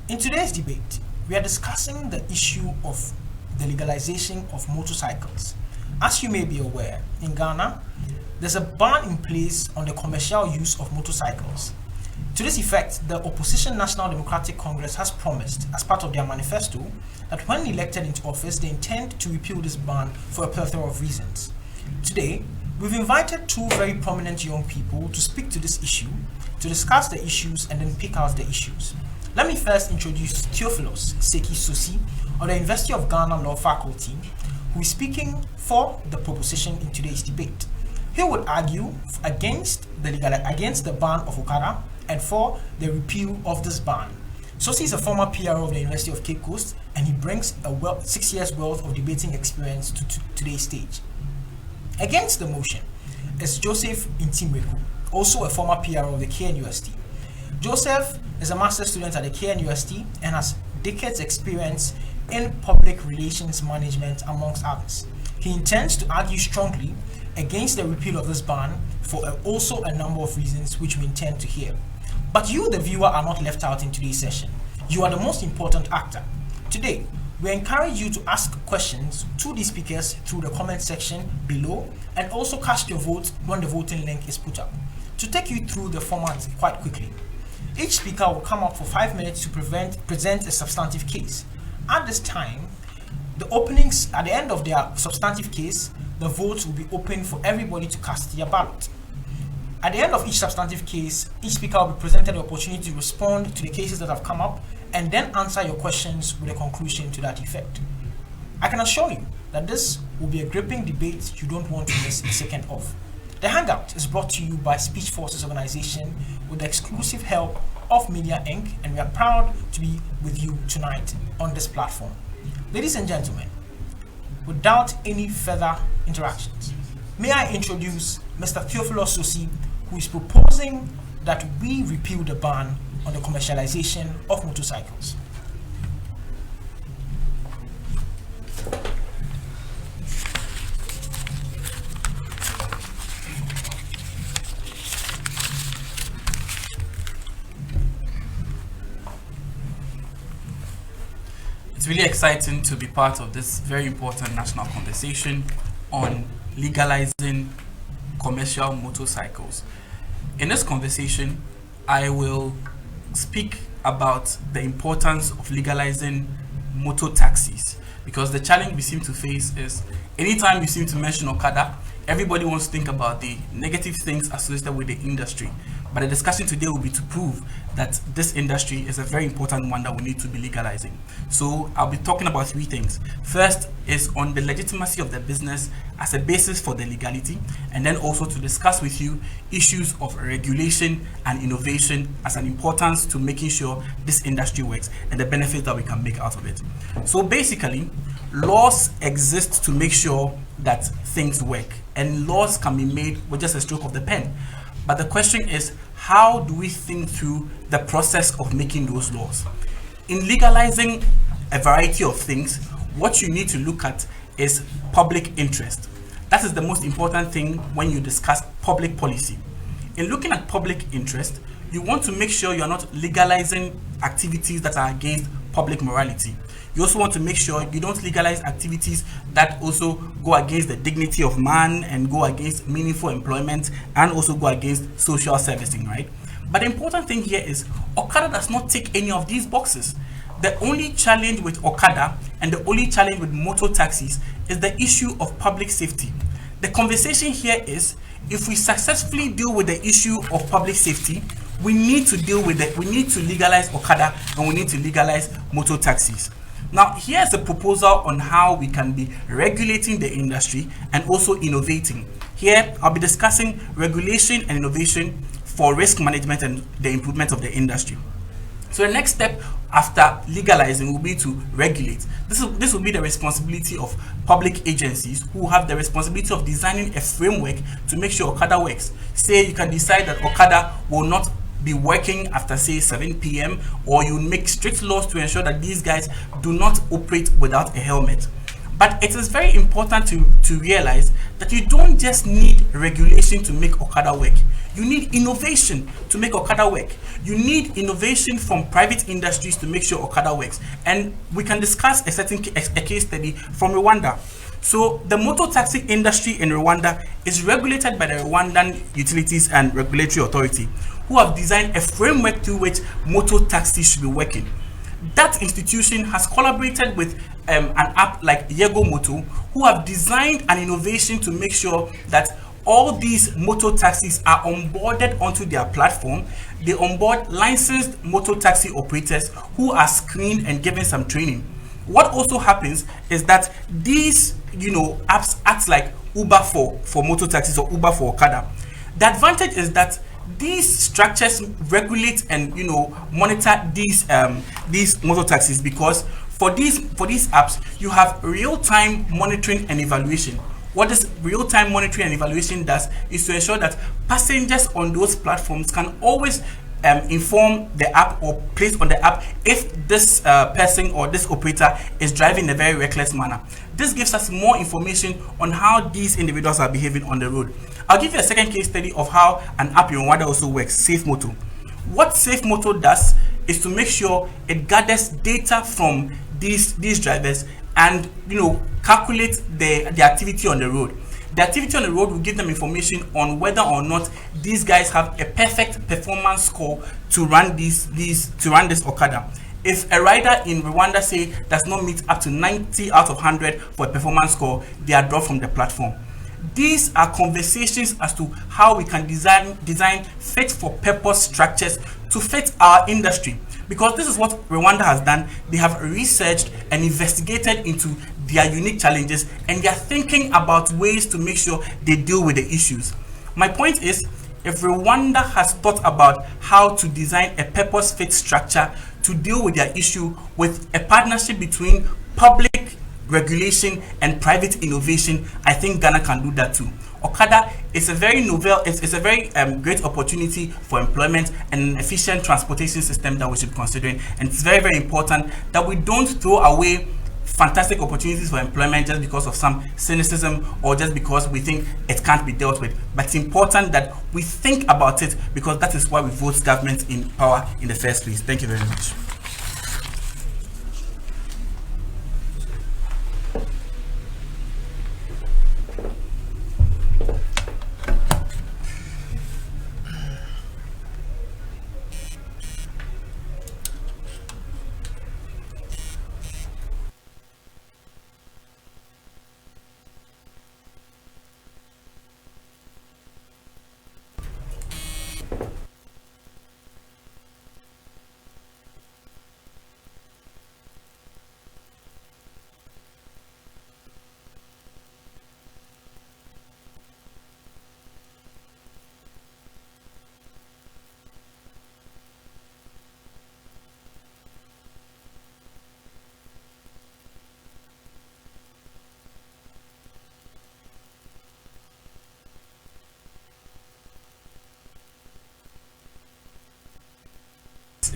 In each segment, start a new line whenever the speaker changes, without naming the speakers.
In today's debate, we are discussing the issue of the legalization of motorcycles. As you may be aware, in Ghana, there's a ban in place on the commercial use of motorcycles. To this effect, the opposition National Democratic Congress has promised, as part of their manifesto, that when elected into office, they intend to repeal this ban for a plethora of reasons. Today, we've invited two very prominent young people to speak to this issue, to discuss the issues and then pick out the issues. Let me first introduce Theophilus Saki Sosi of the University of Ghana Law Faculty, who is speaking for the proposition in today's debate. He would argue against the ban of Okada and for the repeal of this ban. Sosi is a former PRO of the University of Cape Coast, and he brings 6 years worth of debating experience to today's stage. Against the motion is Joseph Mireku, also a former PRO of the KNUST. Joseph is a master's student at the KNUST and has decades experience in public relations management, amongst others. He intends to argue strongly against the repeal of this ban for also a number of reasons which we intend to hear. But you, the viewer, are not left out in today's session. You are the most important actor. Today, we encourage you to ask questions to the speakers through the comment section below, and also cast your vote when the voting link is put up. To take you through the format quite quickly, each speaker will come up for 5 minutes to present a substantive case. At this time, at the end of their substantive case, the votes will be open for everybody to cast their ballot. At the end of each substantive case, each speaker will be presented the opportunity to respond to the cases that have come up and then answer your questions with a conclusion to that effect. I can assure you that this will be a gripping debate you don't want to miss a second of. The Hangout is brought to you by Speech Forces Organization with the exclusive help of Media Inc., and we are proud to be with you tonight on this platform. Ladies and gentlemen, without any further interactions, may I introduce Mr. Theophilus Sosi, who is proposing that we repeal the ban on the commercialization of motorcycles.
It's really exciting to be part of this very important national conversation on legalizing commercial motorcycles. In this conversation, I will speak about the importance of legalizing motor taxis, because the challenge we seem to face is anytime you seem to mention Okada, everybody wants to think about the negative things associated with the industry. But the discussion today will be to prove that this industry is a very important one that we need to be legalizing. So I'll be talking about 3 things. First is on the legitimacy of the business as a basis for the legality, and then also to discuss with you issues of regulation and innovation as an importance to making sure this industry works and the benefits that we can make out of it. So basically, laws exist to make sure that things work, and laws can be made with just a stroke of the pen. But the question is, how do we think through the process of making those laws? In legalizing a variety of things, what you need to look at is public interest. That is the most important thing when you discuss public policy. In looking at public interest, you want to make sure you're not legalizing activities that are against public morality. You also want to make sure you don't legalize activities that also go against the dignity of man and go against meaningful employment and also go against social servicing, right? But the important thing here is Okada does not tick any of these boxes. The only challenge with Okada and the only challenge with motor taxis is the issue of public safety. The conversation here is, if we successfully deal with the issue of public safety, we need to legalize Okada and we need to legalize motor taxis. Now, here's a proposal on how we can be regulating the industry and also innovating. Here, I'll be discussing regulation and innovation for risk management and the improvement of the industry. So the next step after legalizing will be to regulate. This will be the responsibility of public agencies who have the responsibility of designing a framework to make sure Okada works. Say you can decide that Okada will not be working after, say, 7 p.m. or you make strict laws to ensure that these guys do not operate without a helmet. But it is very important to realize that you don't just need regulation to make Okada work. You need innovation to make Okada work. You need innovation from private industries to make sure Okada works. And we can discuss a case study from Rwanda. So the motor taxi industry in Rwanda is regulated by the Rwandan Utilities and Regulatory Authority, who have designed a framework through which motor taxis should be working. That institution has collaborated with an app like Yego Moto, who have designed an innovation to make sure that all these motor taxis are onboarded onto their platform. They onboard licensed motor taxi operators who are screened and given some training. What also happens is that these, apps act like Uber for motor taxis or Uber for Okada. The advantage is that these structures regulate and monitor these motor taxis, because for these apps you have real-time monitoring and evaluation. What this real-time monitoring and evaluation does is to ensure that passengers on those platforms can always inform the app or place on the app if this person or this operator is driving in a very reckless manner. This gives us more information on how these individuals are behaving on the road. I'll give you a second case study of how an app in Rwanda also works, SafeMoto. What SafeMoto does is to make sure it gathers data from these drivers and calculate the activity on the road. The activity on the road will give them information on whether or not these guys have a perfect performance score to run this Okada. If a rider in Rwanda, say, does not meet up to 90 out of 100 for a performance score, they are dropped from the platform. These are conversations as to how we can design fit for purpose structures to fit our industry. Because this is what Rwanda has done. They have researched and investigated into their unique challenges, and they are thinking about ways to make sure they deal with the issues. My point is, if Rwanda has thought about how to design a purpose-fit structure to deal with their issue with a partnership between public regulation and private innovation, I think Ghana can do that too. Okada is a very it's a very great opportunity for employment and an efficient transportation system that we should be considering. And it's very, very important that we don't throw away fantastic opportunities for employment just because of some cynicism or just because we think it can't be dealt with. But it's important that we think about it, because that is why we vote government in power in the first place. Thank you very much.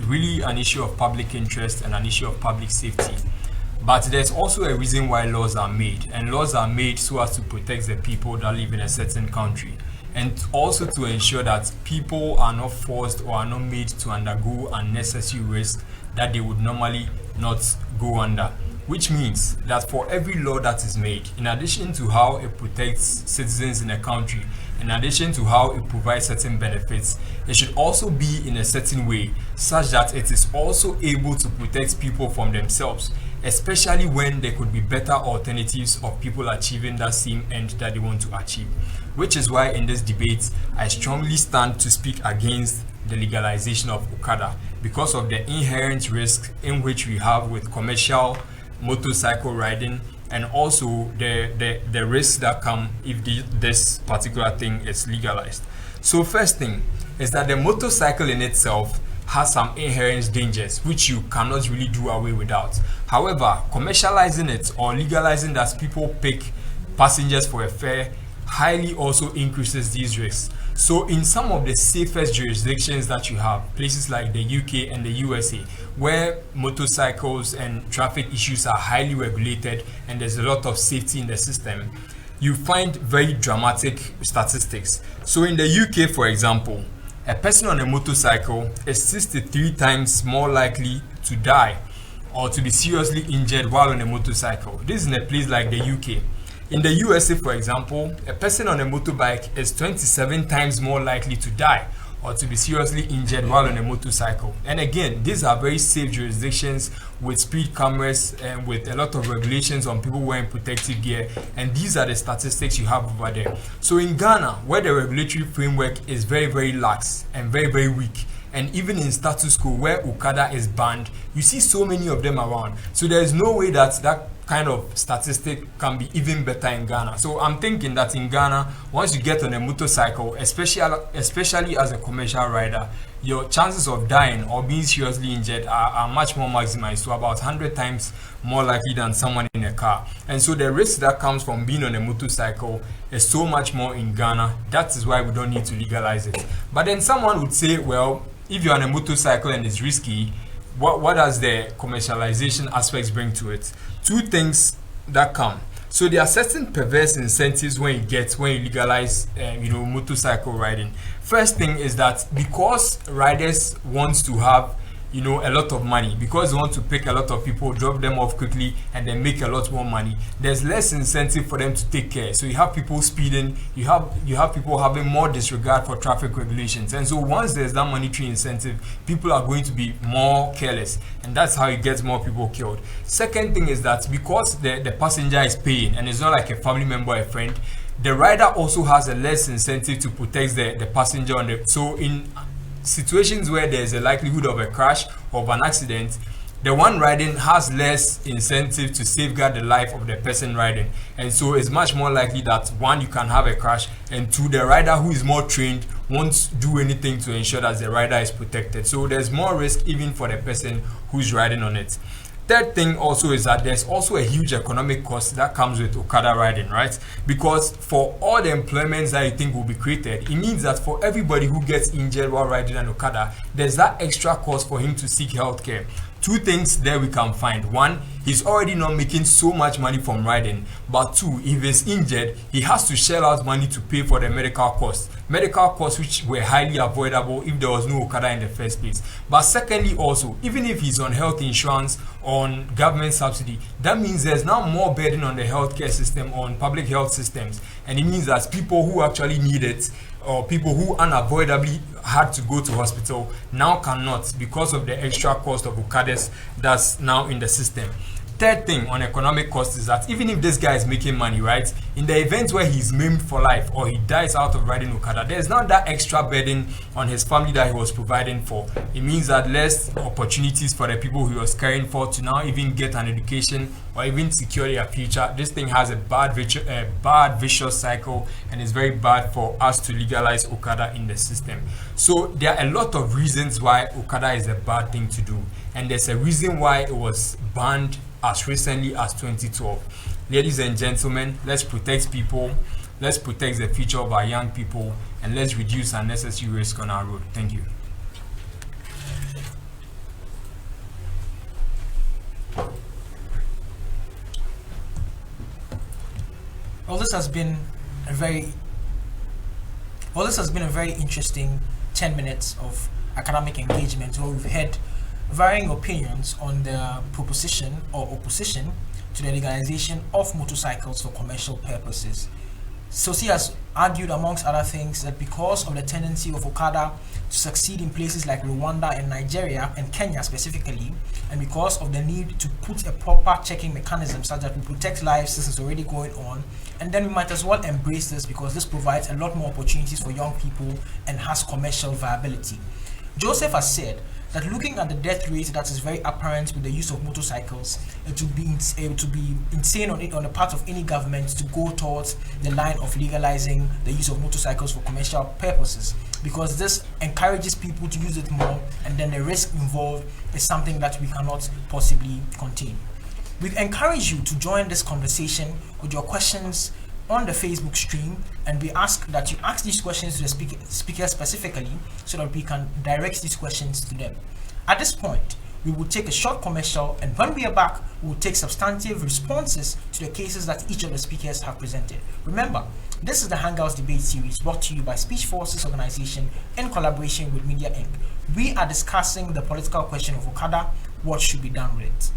Really an issue of public interest and an issue of public safety. But there's also a reason why laws are made, and laws are made so as to protect the people that live in a certain country, and also to ensure that people are not forced or are not made to undergo unnecessary risk that they would normally not go under. Which means that for every law that is made, in addition to how it protects citizens in a country, in addition to how it provides certain benefits, it should also be in a certain way such that it is also able to protect people from themselves, especially when there could be better alternatives of people achieving that same end that they want to achieve. Which is why in this debate, I strongly stand to speak against the legalization of Okada, because of the inherent risk in which we have with commercial motorcycle riding, and also the risks that come if this particular thing is legalized. So first thing is that the motorcycle in itself has some inherent dangers which you cannot really do away without. However, commercializing it or legalizing that people pick passengers for a fare highly also increases these risks. So in some of the safest jurisdictions that you have, places like the UK and the USA, where motorcycles and traffic issues are highly regulated and there's a lot of safety in the system, you find very dramatic statistics. So in the UK, for example, a person on a motorcycle is 63 times more likely to die or to be seriously injured while on a motorcycle. This is in a place like the UK. In the USA, for example, a person on a motorbike is 27 times more likely to die or to be seriously injured while on a motorcycle. And again, these are very safe jurisdictions with speed cameras and with a lot of regulations on people wearing protective gear. And these are the statistics you have over there. So in Ghana, where the regulatory framework is very, very lax and very, very weak, and even in status quo where Okada is banned, you see so many of them around. So there is no way that that kind of statistic can be even better in Ghana. So I'm thinking that in Ghana, once you get on a motorcycle, especially as a commercial rider, your chances of dying or being seriously injured are much more maximized, so about 100 times more likely than someone in a car. And so the risk that comes from being on a motorcycle is so much more in Ghana. That is why we don't need to legalize it. But then someone would say, well, if you're on a motorcycle and it's risky, what does the commercialization aspects bring to it? Two things that come. So there are certain perverse incentives when you legalize motorcycle riding. First thing is that because riders want to have a lot of money, because they want to pick a lot of people, drop them off quickly, and then make a lot more money, there's less incentive for them to take care. So you have people speeding, you have people having more disregard for traffic regulations. And so once there's that monetary incentive, people are going to be more careless, and that's how you get more people killed. Second thing is that because the passenger is paying, and it's not like a family member or a friend, the rider also has a less incentive to protect the passenger so in situations where there's a likelihood of a crash or of an accident, the one riding has less incentive to safeguard the life of the person riding. And so it's much more likely that one, you can have a crash, and two, the rider who is more trained won't do anything to ensure that the rider is protected. So there's more risk even for the person who's riding on it. Third thing also is that there's also a huge economic cost that comes with Okada riding, right? Because for all the employments that you think will be created, it means that for everybody who gets injured while riding an Okada, there's that extra cost for him to seek healthcare. Two things there we can find. One, he's already not making so much money from riding. But two, if he's injured, he has to shell out money to pay for the medical costs. Medical costs which were highly avoidable if there was no Okada in the first place. But secondly also, even if he's on health insurance, on government subsidy, that means there's now more burden on the healthcare system, on public health systems. And it means that people who actually need it, or people who unavoidably had to go to hospital, now cannot because of the extra cost of Okadas that's now in the system. Third thing on economic cost is that even if this guy is making money, right, in the event where he's maimed for life or he dies out of riding Okada, there's not that extra burden on his family that he was providing for. It means that less opportunities for the people he was caring for to now even get an education or even secure their future. This thing has a bad vicious cycle, and it's very bad for us to legalize Okada in the system. So there are a lot of reasons why Okada is a bad thing to do, and there's a reason why it was banned as recently as 2012. Ladies and gentlemen, let's protect people, let's protect the future of our young people, and let's reduce unnecessary risk on our road. Thank you.
Well, this has been a very interesting 10 minutes of academic engagement where we've had varying opinions on the proposition or opposition to the legalization of motorcycles for commercial purposes. Sosi has argued, amongst other things, that because of the tendency of Okada to succeed in places like Rwanda and Nigeria and Kenya specifically, and because of the need to put a proper checking mechanism such that we protect lives, this is already going on, and then we might as well embrace this because this provides a lot more opportunities for young people and has commercial viability. Joseph has said that looking at the death rate that is very apparent with the use of motorcycles, it would be insane on the part of any government to go towards the line of legalizing the use of motorcycles for commercial purposes, because this encourages people to use it more, and then the risk involved is something that we cannot possibly contain. We encourage you to join this conversation with your questions on the Facebook stream, and we ask that you ask these questions to the speaker specifically so that we can direct these questions to them. At this point, We will take a short commercial, and when we are back, we will take substantive responses to the cases that each of the speakers have presented. Remember, this is the Hangouts debate series brought to you by Speech Forces Organization in collaboration with Media Inc. We are discussing the political question of Okada. What should be done with it?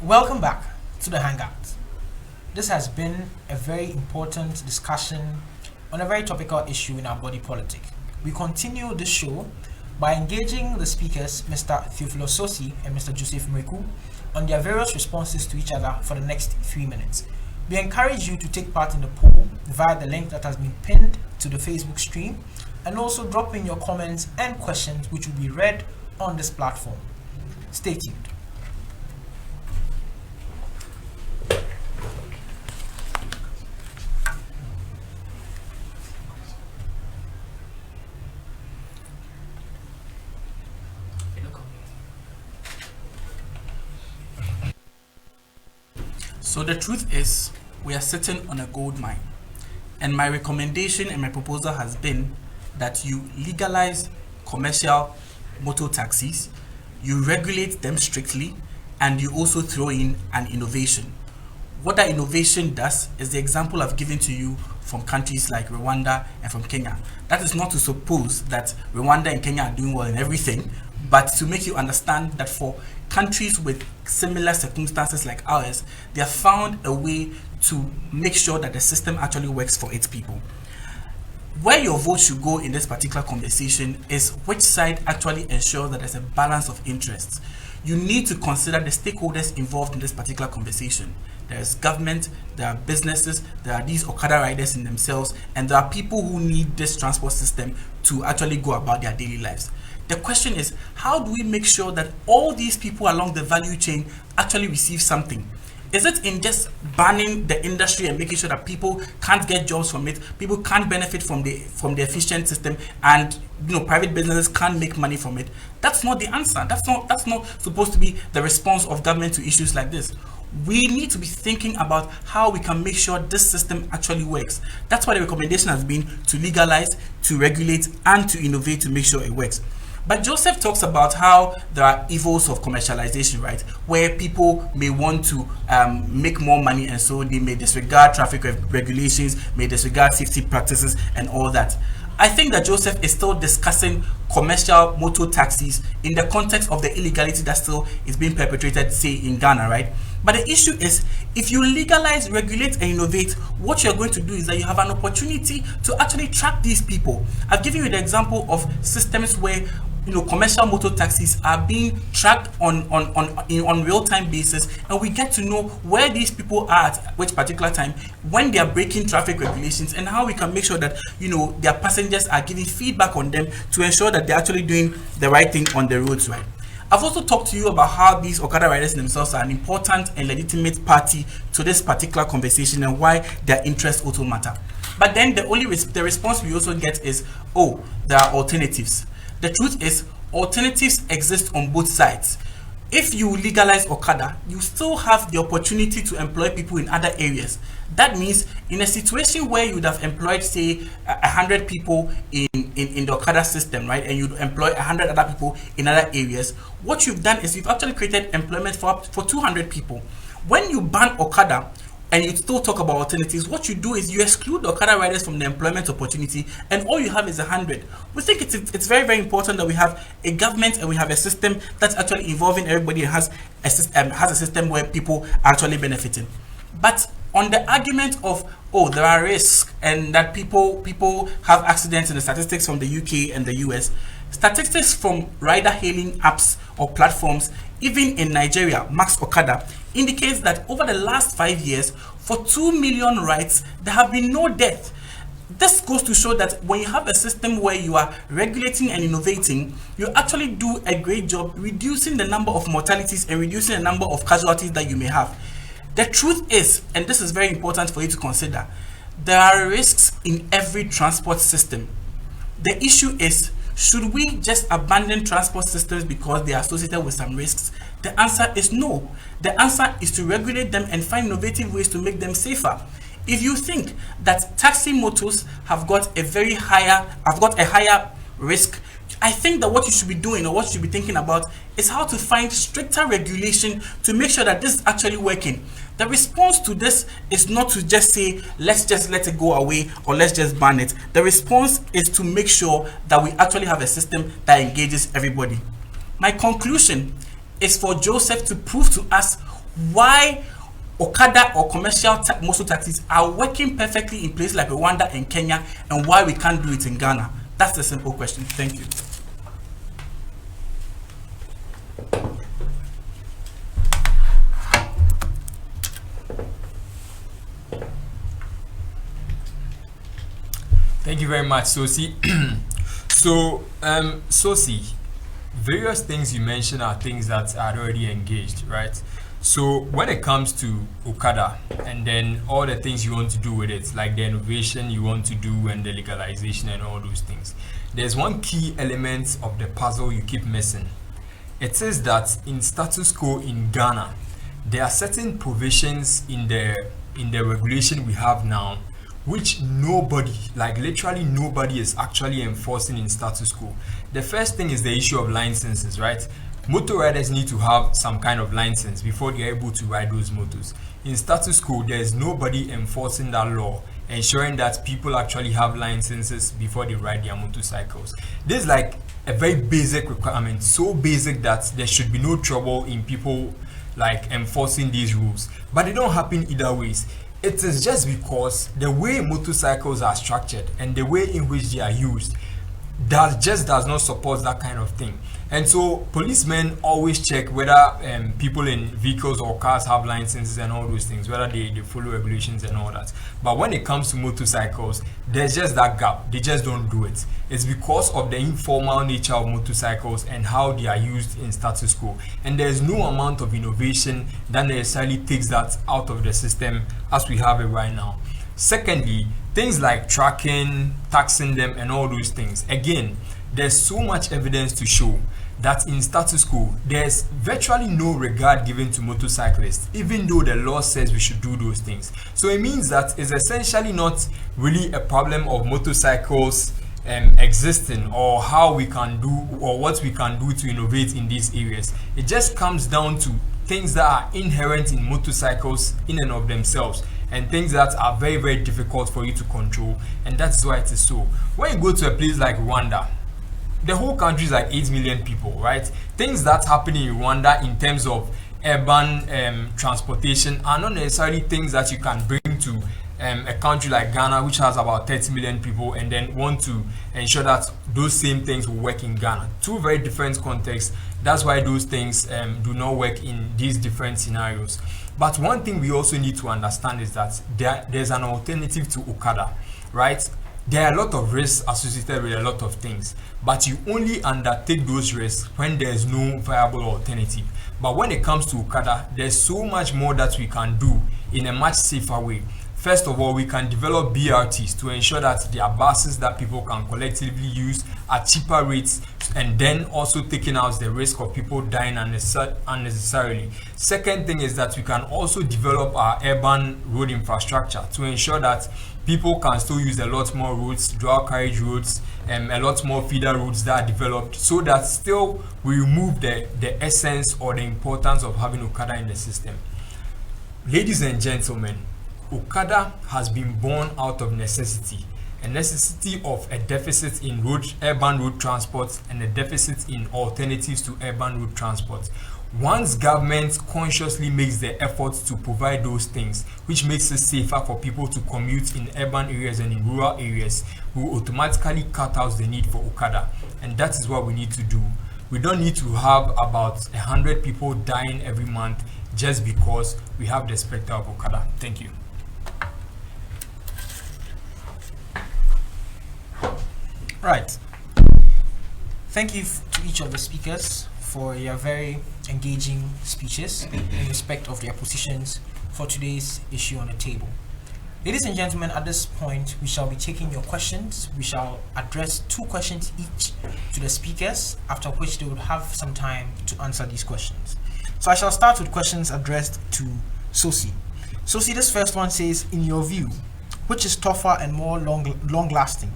Welcome back to the Hangout. This has been a very important discussion on a very topical issue in our body politic. We continue this show by engaging the speakers, Mr. Theophilus Sosi and Mr. Joseph Mireku, on their various responses to each other for the next 3 minutes. We encourage you to take part in the poll via the link that has been pinned to the Facebook stream, and also drop in your comments and questions which will be read on this platform. Stay tuned.
So the truth is, we are sitting on a gold mine. And my recommendation and my proposal has been that you legalize commercial motor taxis, you regulate them strictly, and you also throw in an innovation. What that innovation does is the example I've given to you from countries like Rwanda and from Kenya. That is not to suppose that Rwanda and Kenya are doing well in everything, but to make you understand that for countries with similar circumstances like ours, they have found a way to make sure that the system actually works for its people. Where your vote should go in this particular conversation is which side actually ensures that there's a balance of interests. You need to consider the stakeholders involved in this particular conversation. There's government, there are businesses, there are these Okada riders in themselves, and there are people who need this transport system to actually go about their daily lives. The question is, how do we make sure that all these people along the value chain actually receive something? Is it in just banning the industry and making sure that people can't get jobs from it, people can't benefit from the efficient system, and private businesses can't make money from it? That's not the answer. That's not supposed to be the response of government to issues like this. We need to be thinking about how we can make sure this system actually works. That's why the recommendation has been to legalize, to regulate, and to innovate to make sure it works. But Joseph talks about how there are evils of commercialization, right? Where people may want to make more money, and so they may disregard traffic regulations, may disregard safety practices and all that. I think that Joseph is still discussing commercial motor taxis in the context of the illegality that still is being perpetrated, say, in Ghana, right? But the issue is, if you legalize, regulate, and innovate, what you're going to do is that you have an opportunity to actually track these people. I've given you the example of systems where commercial motor taxis are being tracked on real-time basis, and we get to know where these people are at which particular time, when they are breaking traffic regulations, and how we can make sure that their passengers are giving feedback on them to ensure that they're actually doing the right thing on the roads, right? I've also talked to you about how these Okada riders themselves are an important and legitimate party to this particular conversation, and why their interests also matter. But then the response we also get is, oh, there are alternatives. The truth is, alternatives exist on both sides. If you legalize Okada, you still have the opportunity to employ people in other areas. That means in a situation where you would have employed, say, 100 people in the Okada system, right, and you'd employ 100 other people in other areas, what you've done is you've actually created employment for 200 people. When you ban Okada, and you still talk about alternatives, what you do is you exclude the Okada riders from the employment opportunity, and all you have is 100. We think it's very, very important that we have a government and we have a system that's actually involving everybody and has a system where people are actually benefiting. But on the argument of, oh, there are risks and that people have accidents in the statistics from the UK and the US, statistics from rider hailing apps or platforms, even in Nigeria, Max Okada, indicates that over the last 5 years, for 2 million rides, there have been no death. This goes to show that when you have a system where you are regulating and innovating, you actually do a great job reducing the number of mortalities and reducing the number of casualties that you may have. The truth is, and this is very important for you to consider, there are risks in every transport system. The issue is, should we just abandon transport systems because they are associated with some risks? The answer is no. The answer is to regulate them and find innovative ways to make them safer. If you think that taxi motors have got a higher risk, I think that what you should be doing or what you should be thinking about is how to find stricter regulation to make sure that this is actually working. The response to this is not to just say, let's just let it go away or let's just ban it. The response is to make sure that we actually have a system that engages everybody. My conclusion is for Joseph to prove to us why Okada or commercial motor taxis are working perfectly in places like Rwanda and Kenya, and why we can't do it in Ghana. That's the simple question. Thank you.
Thank you very much, Sosi. So, Sosi, various things you mentioned are things that are already engaged, right? So when it comes to Okada and then all the things you want to do with it, like the innovation you want to do and the legalization and all those things, there's one key element of the puzzle you keep missing. It says that in status quo in Ghana, there are certain provisions in the regulation we have now which nobody, like literally nobody, is actually enforcing in status quo. The first thing is the issue of licenses, right? Motor riders need to have some kind of license before they're able to ride those motors. In status quo, there's nobody enforcing that law, ensuring that people actually have licenses before they ride their motorcycles. This is like a very basic requirement, so basic that there should be no trouble in people like enforcing these rules. But they don't happen either ways. It is just because the way motorcycles are structured and the way in which they are used that just does not support that kind of thing. And so policemen always check whether people in vehicles or cars have licenses and all those things, whether they follow regulations and all that. But when it comes to motorcycles, there's just that gap. They just don't do it. It's because of the informal nature of motorcycles and how they are used in status quo. And there's no amount of innovation that necessarily takes that out of the system as we have it right now. Secondly, things like tracking, taxing them and all those things. Again, there's so much evidence to show that in status quo, there's virtually no regard given to motorcyclists, even though the law says we should do those things. So it means that it's essentially not really a problem of motorcycles existing or how we can do or what we can do to innovate in these areas. It just comes down to things that are inherent in motorcycles in and of themselves, and things that are very, very difficult for you to control, and that's why it is so. When you go to a place like Rwanda, the whole country is like 8 million people, right? Things that happen in Rwanda in terms of urban transportation are not necessarily things that you can bring to a country like Ghana, which has about 30 million people, and then want to ensure that those same things will work in Ghana. Two very different contexts. That's why those things do not work in these different scenarios. But one thing we also need to understand is that there's an alternative to Okada, right? There are a lot of risks associated with a lot of things, but you only undertake those risks when there's no viable alternative. But when it comes to Okada, there's so much more that we can do in a much safer way. First of all, we can develop BRTs to ensure that there are buses that people can collectively use at cheaper rates, and then also taking out the risk of people dying unnecessarily. Second thing is that we can also develop our urban road infrastructure to ensure that people can still use a lot more roads, dual carriage roads, and a lot more feeder roads that are developed, so that still we remove the essence or the importance of having Okada in the system. Ladies and gentlemen, Okada has been born out of necessity. A necessity of a deficit in urban road transport and a deficit in alternatives to urban road transport. Once government consciously makes the effort to provide those things, which makes it safer for people to commute in urban areas and in rural areas, we will automatically cut out the need for Okada. And that is what we need to do. We don't need to have about 100 people dying every month just because we have the specter of Okada. Thank you.
Right. Thank you to each of the speakers for your very engaging speeches in respect of their positions for today's issue on the table. Ladies and gentlemen, at this point, we shall be taking your questions. We shall address 2 questions each to the speakers, after which they would have some time to answer these questions. So I shall start with questions addressed to Sosi. Sosi, this first one says, in your view, which is tougher and more long-lasting,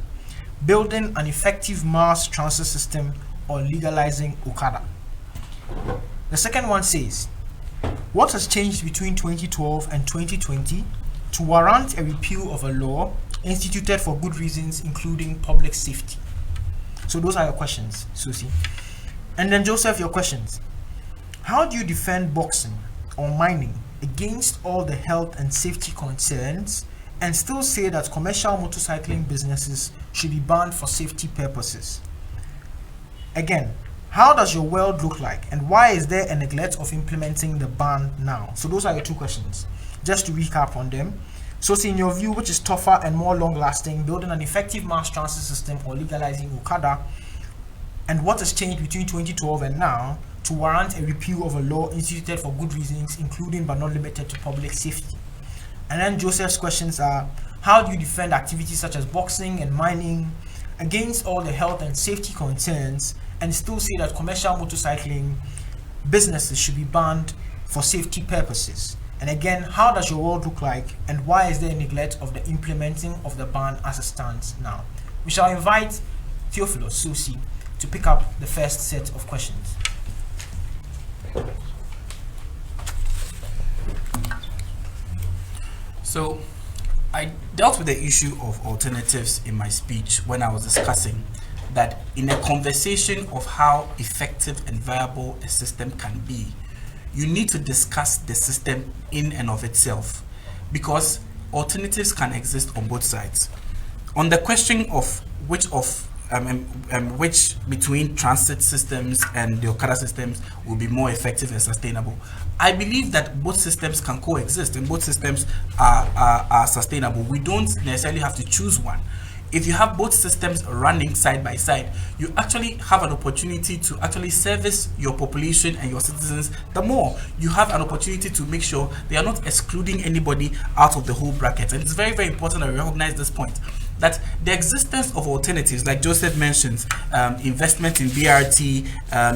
building an effective mass transit system or legalizing Okada? The second one says, what has changed between 2012 and 2020 to warrant a repeal of a law instituted for good reasons, including public safety? So those are your questions, Sosi. And then Joseph, your questions. How do you defend boxing or mining against all the health and safety concerns and still say that commercial motorcycling businesses should be banned for safety purposes? Again, how does your world look like, and why is there a neglect of implementing the ban now? So those are your 2 questions. Just to recap on them. So, in your view, which is tougher and more long-lasting, building an effective mass transit system or legalizing Okada? And what has changed between 2012 and now to warrant a repeal of a law instituted for good reasons, including but not limited to public safety? And then Joseph's questions are, how do you defend activities such as boxing and mining against all the health and safety concerns and still say that commercial motorcycling businesses should be banned for safety purposes? And again, how does your world look like, and why is there a neglect of the implementing of the ban as it stands now? We shall invite Theophilus, Sosi, to pick up the first set of questions.
So, I dealt with the issue of alternatives in my speech when I was discussing that in a conversation of how effective and viable a system can be, you need to discuss the system in and of itself, because alternatives can exist on both sides. On the question of which between transit systems and the Okada systems will be more effective and sustainable, I believe that both systems can coexist and both systems are sustainable. We don't necessarily have to choose one. If you have both systems running side by side, you actually have an opportunity to actually service your population and your citizens the more. You have an opportunity to make sure they are not excluding anybody out of the whole bracket. And it's very, very important that we recognize this point, that the existence of alternatives, like Joseph mentions, investment in BRT,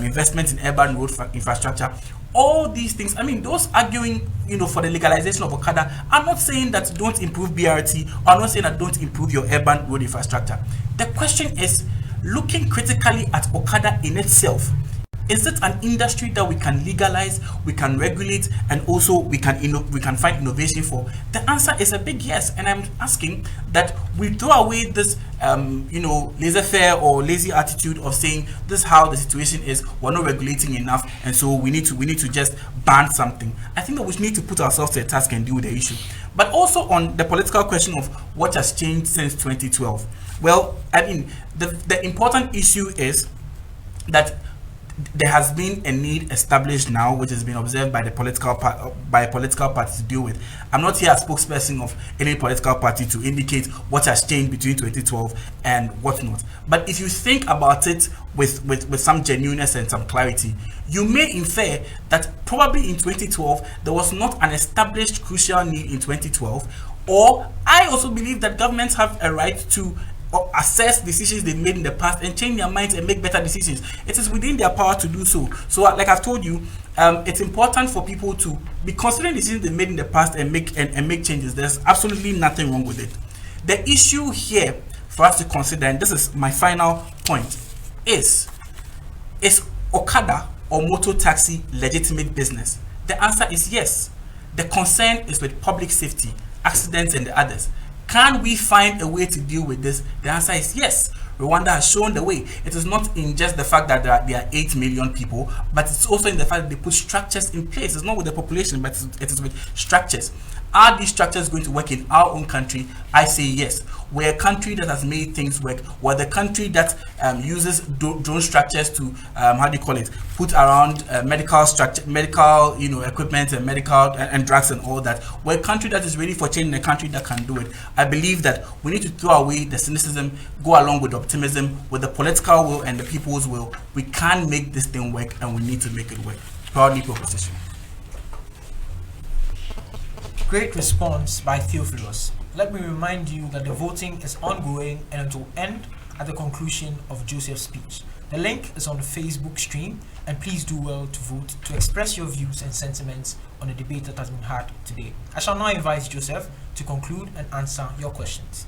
investment in urban road infrastructure, all these things, I mean, those arguing, for the legalization of Okada, I'm not saying that don't improve BRT, or I'm not saying that don't improve your urban road infrastructure. The question is, looking critically at Okada in itself, is it an industry that we can legalize, we can regulate, and also we can find innovation for? The answer is a big yes, and I'm asking that we throw away this laissez-faire or lazy attitude of saying this is how the situation is, we're not regulating enough, and so we need to just ban something. I think that we need to put ourselves to a task and deal with the issue. But also on the political question of what has changed since 2012. Well, I mean, the important issue is that there has been a need established now, which has been observed by the political party to deal with. I'm not here as spokesperson of any political party to indicate what has changed between 2012 and whatnot. But if you think about it with some genuineness and some clarity, you may infer that probably in 2012 there was not an established crucial need in 2012. Or I also believe that governments have a right to assess decisions they made in the past and change their minds and make better decisions. It is within their power to do so. So like I've told you, it's important for people to be considering decisions they made in the past and make changes. There's absolutely nothing wrong with it. The issue here for us to consider, and this is my final point, is Okada or motor taxi legitimate business? The answer is yes. The concern is with public safety. accidents and the others. Can we find a way to deal with this? The answer is yes. Rwanda has shown the way. It is not in just the fact that there are 8 million people, but it's also in the fact that they put structures in place. It's not with the population, but it is with structures. Are these structures going to work in our own country? I say yes. We're a country that has made things work. We're the country that uses drone structures to put around medical structure, medical equipment and medical and drugs and all that. We're a country that is ready for change, and a country that can do it. I believe that we need to throw away the cynicism, go along with optimism, with the political will and the people's will. We can make this thing work, and we need to make it work. Proudly proposition.
Great response by Theophilus. Let me remind you that the voting is ongoing and it will end at the conclusion of Joseph's speech. The link is on the Facebook stream, and please do well to vote to express your views and sentiments on the debate that has been had today. I shall now invite Joseph to conclude and answer your questions.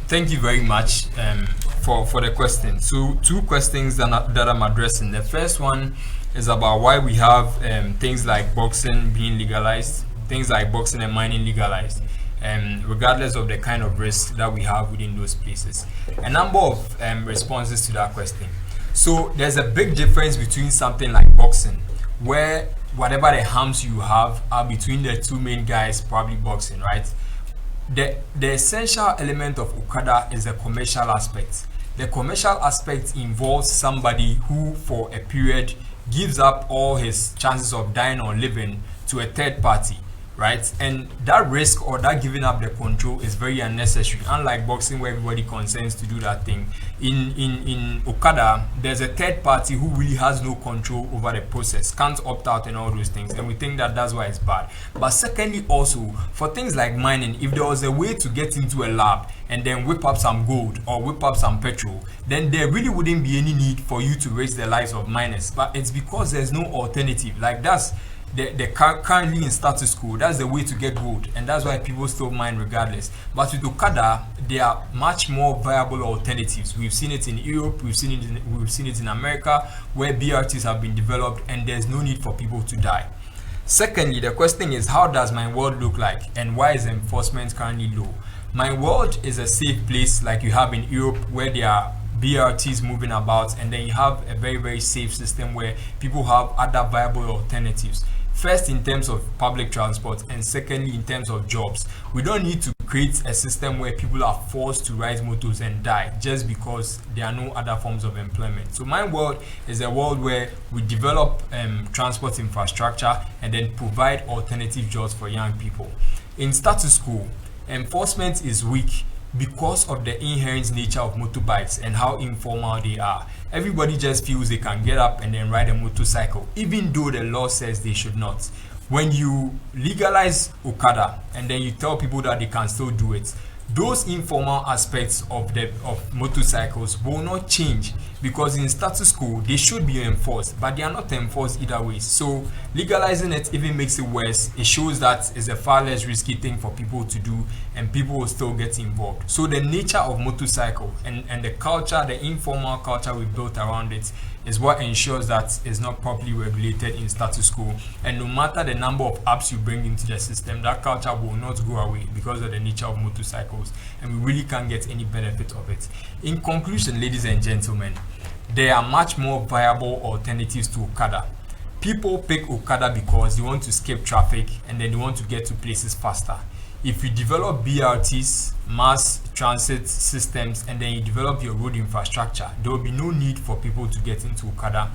Thank you very much for the question. So 2 questions that I'm addressing. The first one is about why we have things like boxing being legalized, things like boxing and mining legalized, regardless of the kind of risk that we have within those places. A number of responses to that question. So there's a big difference between something like boxing, where whatever the harms you have are between the 2 main guys probably boxing, right? The essential element of Okada is the commercial aspect. The commercial aspect involves somebody who, for a period, gives up all his chances of dying or living to a third party, right? And that risk or that giving up the control is very unnecessary. Unlike boxing, where everybody consents to do that thing, in Okada, there's a third party who really has no control over the process, can't opt out and all those things, and we think that that's why it's bad. But secondly, also for things like mining, if there was a way to get into a lab and then whip up some gold or whip up some petrol, then there really wouldn't be any need for you to raise the lives of miners. But it's because there's no alternative. Like that's the currently in status quo, that's the way to get gold, and that's why people still mine regardless. But with Okada, there are much more viable alternatives. We've seen it in Europe, we've seen it in America, where BRTs have been developed, and there's no need for people to die. Secondly, the question is, how does my world look like, and why is enforcement currently low? My world is a safe place like you have in Europe, where there are BRTs moving about, and then you have a very, very safe system where people have other viable alternatives. First, in terms of public transport, and secondly, in terms of jobs. We don't need to create a system where people are forced to ride motos and die just because there are no other forms of employment. So my world is a world where we develop transport infrastructure and then provide alternative jobs for young people. In status quo, enforcement is weak because of the inherent nature of motorbikes and how informal they are. Everybody just feels they can get up and then ride a motorcycle, even though the law says they should not. When you legalize Okada and then you tell people that they can still do it, those informal aspects of motorcycles will not change, because in status quo they should be enforced, but they are not enforced either way. So legalizing it even makes it worse. It shows that it's a far less risky thing for people to do, and people will still get involved. So the nature of motorcycle and the culture, the informal culture we built around it, is what ensures that it's not properly regulated in status quo. And no matter the number of apps you bring into the system, that culture will not go away because of the nature of motorcycles, and we really can't get any benefit of it. In conclusion, ladies and gentlemen, there are much more viable alternatives to Okada. People pick Okada because they want to escape traffic and then they want to get to places faster. If you develop BRTs, mass transit systems, and then you develop your road infrastructure, there will be no need for people to get into Okada.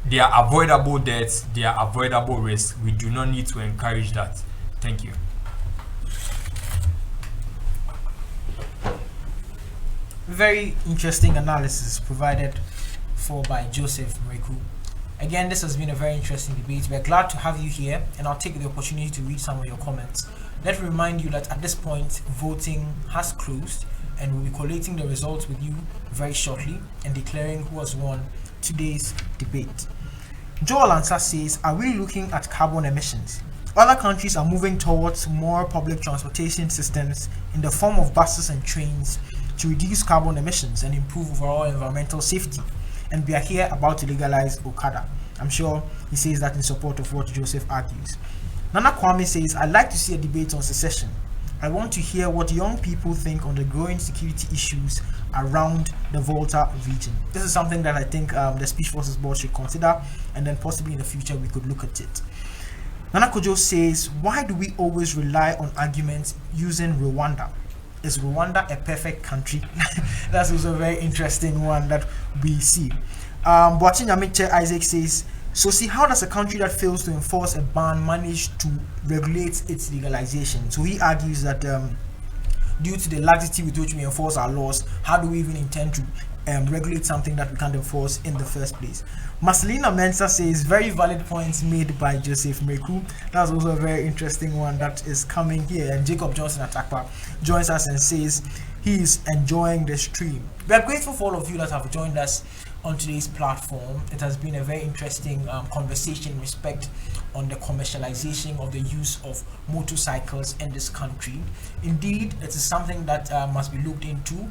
There are avoidable deaths, there are avoidable risks. We do not need to encourage that. Thank you.
Very interesting analysis provided by Joseph Mireku. Again, this has been a very interesting debate. We're glad to have you here, and I'll take the opportunity to read some of your comments. Let me remind you that at this point, voting has closed, and we'll be collating the results with you very shortly and declaring who has won today's debate. Joel Ansah says, are we looking at carbon emissions? Other countries are moving towards more public transportation systems in the form of buses and trains to reduce carbon emissions and improve overall environmental safety. And we are here about to legalize Okada. I'm sure he says that in support of what Joseph argues. Nana Kwame says, I'd like to see a debate on secession. I want to hear what young people think on the growing security issues around the Volta region. This is something that I think the Speech Forces Board should consider, and then possibly in the future we could look at it. Nana Kojo says, why do we always rely on arguments using Rwanda? Is Rwanda a perfect country? That's also a very interesting one that we see. Boachin Amiche Isaac says, Sosi, how does a country that fails to enforce a ban manage to regulate its legalization? So he argues that due to the laxity with which we enforce our laws, how do we even intend to regulate something that we can't enforce in the first place? Marcelina Mensa says, very valid points made by Joseph Mireku. That's also a very interesting one that is coming here. And Jacob Johnson Atakpa joins us and says he is enjoying the stream. We are grateful for all of you that have joined us on today's platform. It has been a very interesting conversation in respect on the commercialization of the use of motorcycles in this country. Indeed, it is something that must be looked into.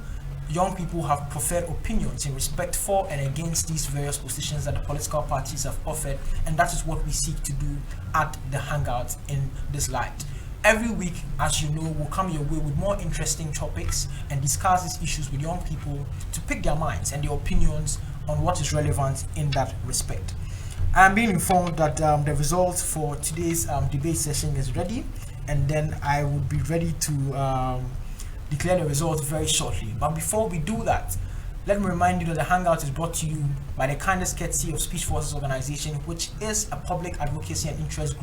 Young people have preferred opinions in respect for and against these various positions that the political parties have offered, and that is what we seek to do at the Hangout in this light. Every week, as you know, we'll come your way with more interesting topics and discuss these issues with young people to pick their minds and their opinions on what is relevant in that respect. I'm being informed that the results for today's debate session is ready, and then I would be ready to declare the results very shortly. But before we do that, let me remind you that the Hangout is brought to you by the kindest courtesy of Speech Forces Organization, which is a public advocacy and interest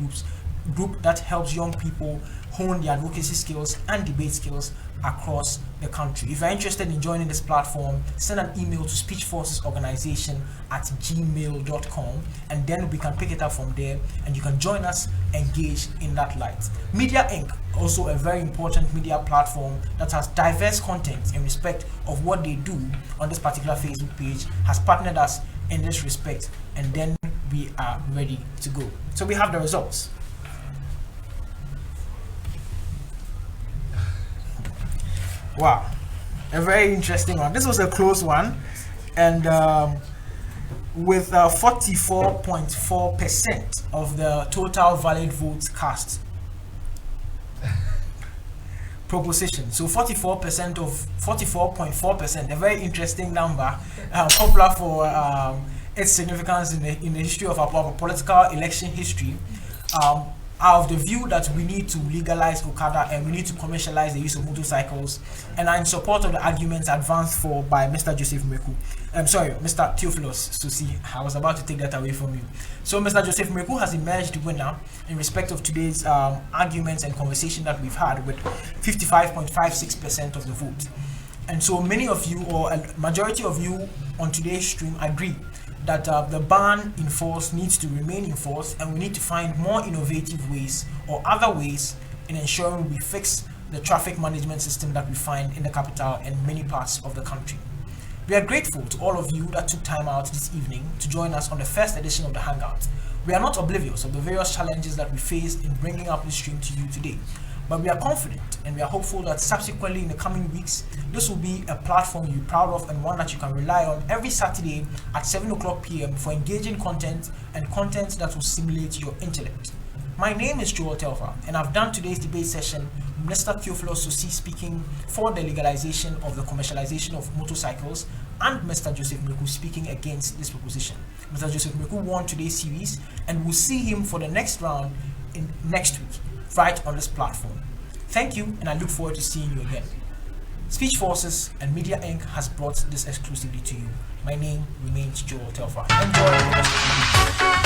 group that helps young people hone their advocacy skills and debate skills across the country. If you're interested in joining this platform, send an email to speechforcesorganization@gmail.com, and then we can pick it up from there and you can join us, engage in that light. Media Inc., also a very important media platform that has diverse content in respect of what they do on this particular Facebook page, has partnered us in this respect, and then we are ready to go. So we have the results. Wow, a very interesting one. This was a close one, and with 44.4% of the total valid votes cast. Proposition. So 44% of 44.4%, a very interesting number, popular for its significance in the history of our political election history. Are of the view that we need to legalize Okada and we need to commercialize the use of motorcycles, and are in support of the arguments advanced for by Mr. Joseph Mireku. Mr. Theophilus Sosi. I was about to take that away from you. So Mr. Joseph Mireku has emerged the winner in respect of today's arguments and conversation that we've had, with 55.56% of the vote. And so many of you, or a majority of you on today's stream, agree that the ban in force needs to remain in force, and we need to find more innovative ways or other ways in ensuring we fix the traffic management system that we find in the capital and many parts of the country. We are grateful to all of you that took time out this evening to join us on the first edition of the Hangout. We are not oblivious of the various challenges that we faced in bringing up this stream to you today, but we are confident and we are hopeful that subsequently in the coming weeks, this will be a platform you're proud of and one that you can rely on every Saturday at 7 o'clock p.m. for engaging content and content that will stimulate your intellect. My name is Joel Telfa, and I've done today's debate session with Mr. Theophilus Sosi speaking for the legalization of the commercialization of motorcycles, and Mr. Joseph Mireku speaking against this proposition. Mr. Joseph Mireku won today's series, and we'll see him for the next round in next week, right on this platform. Thank you, and I look forward to seeing you again. Speech Forces and Media Inc. has brought this exclusively to you. My name remains Joel Telfa. Enjoy the rest of the week.